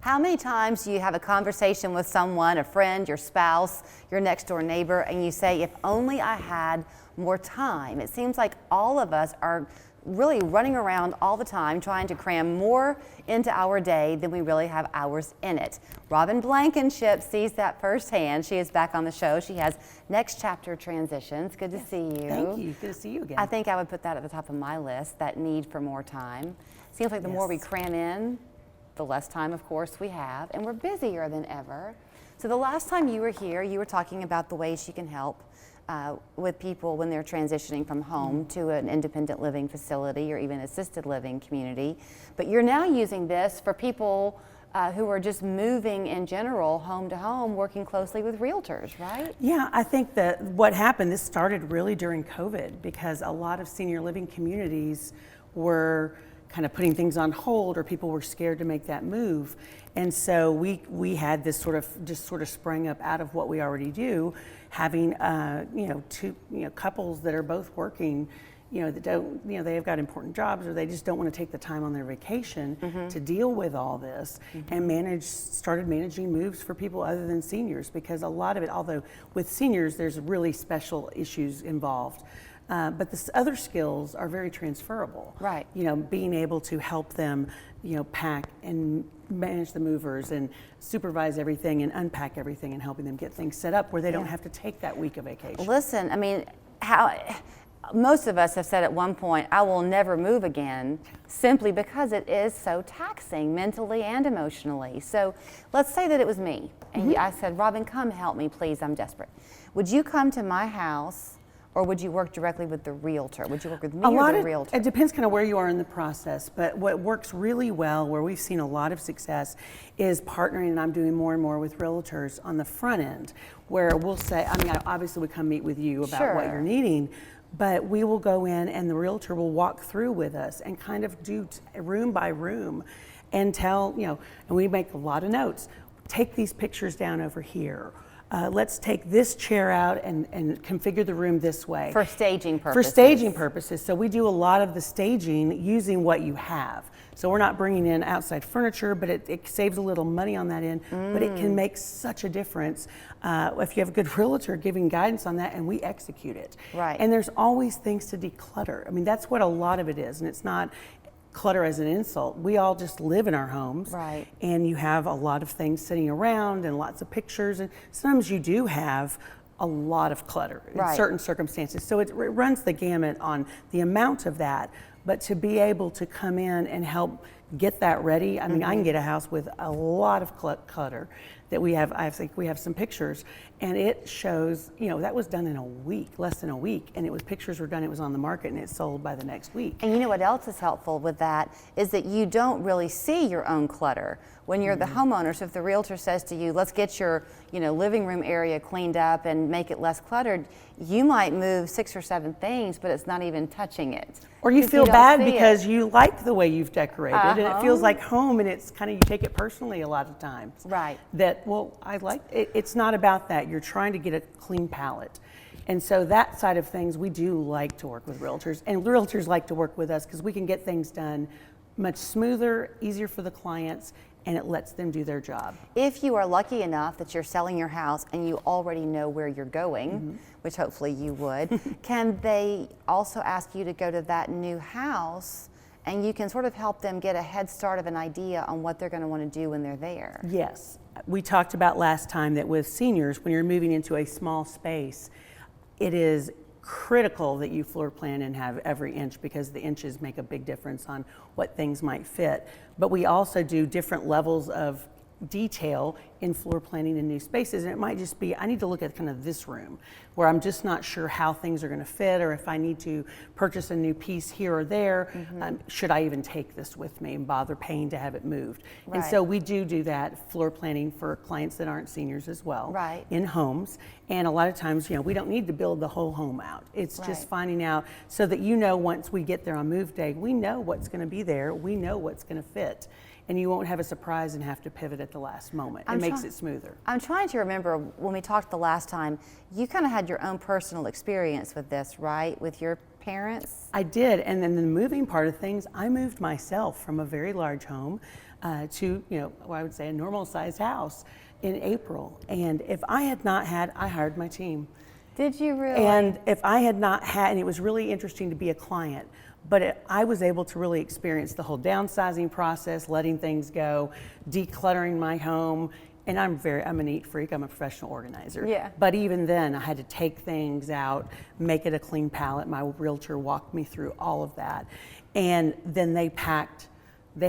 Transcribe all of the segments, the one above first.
How many times do you have a conversation with someone, a friend, your spouse, your next door neighbor, and you say, if only I had more time? It seems like all of us are really running around all the time trying to cram more into our day than we really have hours in it. Robin Blankenship sees that firsthand. She is back on the show. She has Next Chapter Transitions. Good to see you. Thank you. Good to see you again. I think I would put that at the top of my list, that need for more time. Seems like the more we cram in, the less time, of course, we have, and we're busier than ever. So the last time you were here, you were talking about the ways she can help with people when they're transitioning from home to an independent living facility or even assisted living community. But you're now using this for people who are just moving in general, home to home, working closely with realtors, right? Yeah, I think that what happened, this started really during COVID because a lot of senior living communities were kind of putting things on hold, or people were scared to make that move. And so we had this sort of sprang up out of what we already do, having two couples that are both working, that don't, they've got important jobs, or they just don't want to take the time on their vacation to deal with all this, and started managing moves for people other than seniors, because a lot of it, although with seniors there's really special issues involved. But the other skills are very transferable. Right. Being able to help them, pack and manage the movers and supervise everything and unpack everything and helping them get things set up where they don't have to take that week of vacation. Listen, I mean, most of us have said at one point, I will never move again, simply because it is so taxing mentally and emotionally. So let's say that it was me, and I said, Robin, come help me, please, I'm desperate. Would you come to my house, or would you work directly with the realtor? Would you work with me or the realtor? It depends kind of where you are in the process, but what works really well, where we've seen a lot of success, is partnering, and I'm doing more and more with realtors on the front end, where we'll say, obviously we come meet with you about what you're needing, but we will go in and the realtor will walk through with us and kind of do room by room and tell, and we make a lot of notes. Take these pictures down over here. Let's take this chair out and configure the room this way. For staging purposes. For staging purposes. So we do a lot of the staging using what you have. So we're not bringing in outside furniture, but it saves a little money on that end, but it can make such a difference if you have a good realtor giving guidance on that and we execute it. Right. And there's always things to declutter. I mean, that's what a lot of it is, and it's not clutter as an insult. We all just live in our homes, right? And you have a lot of things sitting around and lots of pictures, and sometimes you do have a lot of clutter in certain circumstances. So it runs the gamut on the amount of that, but to be able to come in and help get that ready. I mean, I can get a house with a lot of clutter that we have. I think we have some pictures, and it shows, that was done in a week, less than a week, and pictures were done, it was on the market, and it sold by the next week. And you know what else is helpful with that is that you don't really see your own clutter when you're the homeowner. So if the realtor says to you, let's get your living room area cleaned up and make it less cluttered, you might move 6 or 7 things, but it's not even touching it. Or you feel bad because you like the way you've decorated, and it feels like home, and it's kind of, you take it personally a lot of times. Right. That, I like it. It's not about that. You're trying to get a clean palette. And so that side of things, we do like to work with realtors, and realtors like to work with us because we can get things done much smoother, easier for the clients, and it lets them do their job. If you are lucky enough that you're selling your house and you already know where you're going, which hopefully you would, can they also ask you to go to that new house and you can sort of help them get a head start of an idea on what they're going to want to do when they're there? Yes. We talked about last time that with seniors, when you're moving into a small space, it is critical that you floor plan and have every inch, because the inches make a big difference on what things might fit. But we also do different levels of detail in floor planning in new spaces, and it might just be, I need to look at kind of this room where I'm just not sure how things are going to fit, or if I need to purchase a new piece here or there, should I even take this with me and bother paying to have it moved? And so we do that floor planning for clients that aren't seniors as well, in homes. And a lot of times, we don't need to build the whole home out. It's just finding out so that once we get there on move day, we know what's going to be there, we know what's going to fit. And you won't have a surprise and have to pivot at the last moment. It makes it smoother. I'm trying to remember when we talked the last time, you kind of had your own personal experience with this, right? With your parents? I did, and then the moving part of things, I moved myself from a very large home to, I would say a normal sized house in April. And if I had not had, I hired my team. Did you really? And if I had not had, and it was really interesting to be a client, but I was able to really experience the whole downsizing process, letting things go, decluttering my home. And I'm a neat freak, I'm a professional organizer. Yeah. But even then, I had to take things out, make it a clean palette. My realtor walked me through all of that. And then they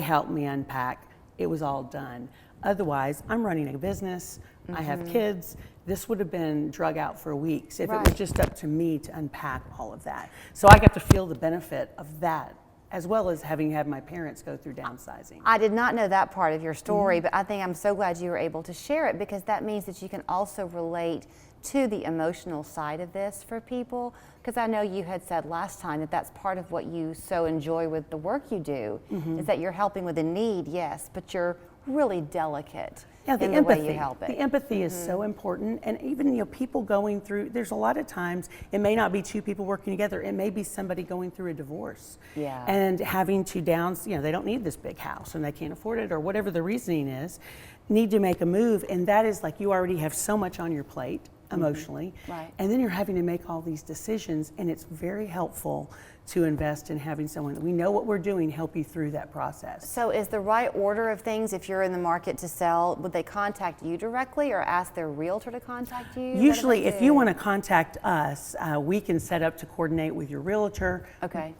helped me unpack. It was all done. Otherwise, I'm running a business, I have kids. This would have been drug out for weeks if it was just up to me to unpack all of that. So I got to feel the benefit of that, as well as having had my parents go through downsizing. I did not know that part of your story, but I think I'm so glad you were able to share it, because that means that you can also relate to the emotional side of this for people. Because I know you had said last time that that's part of what you so enjoy with the work you do, is that you're helping with a need, yes, but you're really delicate in the way you help it. The empathy is so important, and even people going through. There's a lot of times it may not be two people working together. It may be somebody going through a divorce, and having to they don't need this big house and they can't afford it, or whatever the reasoning is, need to make a move, and that is like you already have so much on your plate emotionally, and then you're having to make all these decisions, and it's very helpful to invest in having someone that we know what we're doing help you through that process. So is the right order of things, if you're in the market to sell, would they contact you directly or ask their realtor to contact you? Usually if you want to contact us, we can set up to coordinate with your realtor. Okay.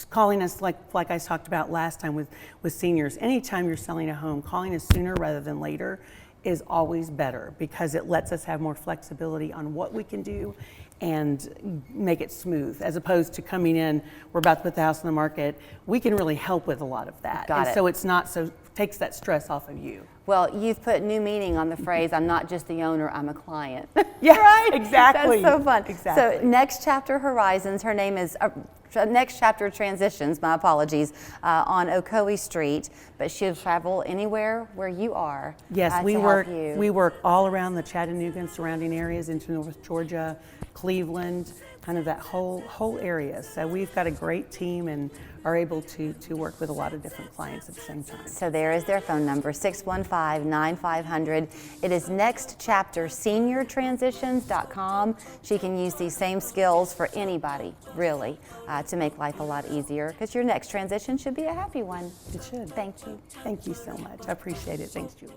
Calling us like I talked about last time with seniors. Anytime you're selling a home, calling us sooner rather than later is always better, because it lets us have more flexibility on what we can do and make it smooth, as opposed to coming in, we're about to put the house on the market. We can really help with a lot of that. So it's not takes that stress off of you. Well, you've put new meaning on the phrase, I'm not just the owner, I'm a client. Yeah, right? exactly. That's so fun. Exactly. So Next Chapter Horizons, her name is Next Chapter Transitions, my apologies, on Ocoee Street, but she'll travel anywhere where you are. Yes, we you. work all around the Chattanooga and surrounding areas, into North Georgia, Cleveland, kind of that whole area. So we've got a great team and are able to work with a lot of different clients at the same time. So there is their phone number, 615-9500. It is Next Chapter SeniorTransitions.com. She can use these same skills for anybody, really, to make life a lot easier, because your next transition should be a happy one. It should. Thank you. Thank you so much. I appreciate it. Thanks, Julie.